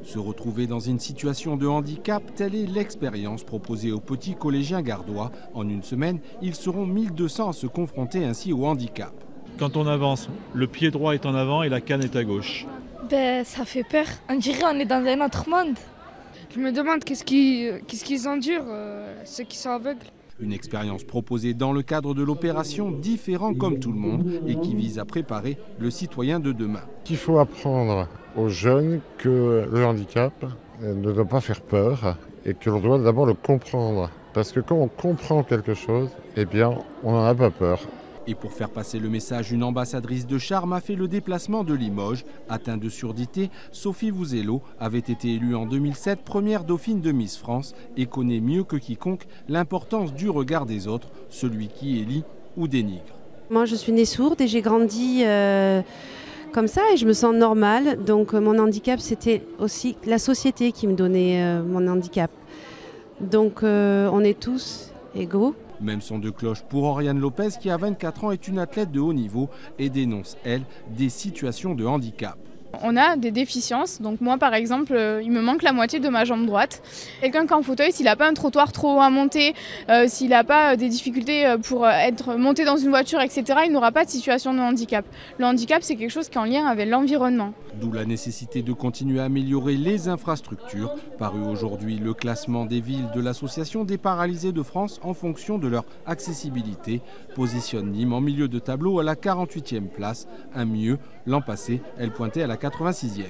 Se retrouver dans une situation de handicap, telle est l'expérience proposée aux petits collégiens gardois. En une semaine, ils seront 1200 à se confronter ainsi au handicap. Quand on avance, le pied droit est en avant et la canne est à gauche. Ça fait peur. On dirait qu'on est dans un autre monde. Je me demande qu'est-ce qu'ils endurent, ceux qui sont aveugles. Une expérience proposée dans le cadre de l'opération Différent comme tout le monde et qui vise à préparer le citoyen de demain. Il faut apprendre aux jeunes que le handicap ne doit pas faire peur et que l'on doit d'abord le comprendre. Parce que quand on comprend quelque chose, eh bien, on n'en a pas peur. Et pour faire passer le message, une ambassadrice de charme a fait le déplacement de Limoges. Atteinte de surdité, Sophie Vouzello avait été élue en 2007 première dauphine de Miss France et connaît mieux que quiconque l'importance du regard des autres, celui qui élit ou dénigre. Moi, je suis née sourde et j'ai grandi comme ça et je me sens normale. Donc mon handicap, c'était aussi la société qui me donnait mon handicap. Donc on est tous égaux. Même son de cloche pour Oriane Lopez qui à 24 ans est une athlète de haut niveau et dénonce, elle, des situations de handicap. On a des déficiences, donc moi par exemple, il me manque la moitié de ma jambe droite. Quelqu'un qui est en fauteuil, s'il n'a pas un trottoir trop haut à monter, s'il n'a pas des difficultés pour être monté dans une voiture, etc., il n'aura pas de situation de handicap. Le handicap, c'est quelque chose qui est en lien avec l'environnement. D'où la nécessité de continuer à améliorer les infrastructures. Paru aujourd'hui le classement des villes de l'Association des paralysés de France en fonction de leur accessibilité positionne Nîmes en milieu de tableau à la 48e place. Un mieux, l'an passé, elle pointait à la 86e.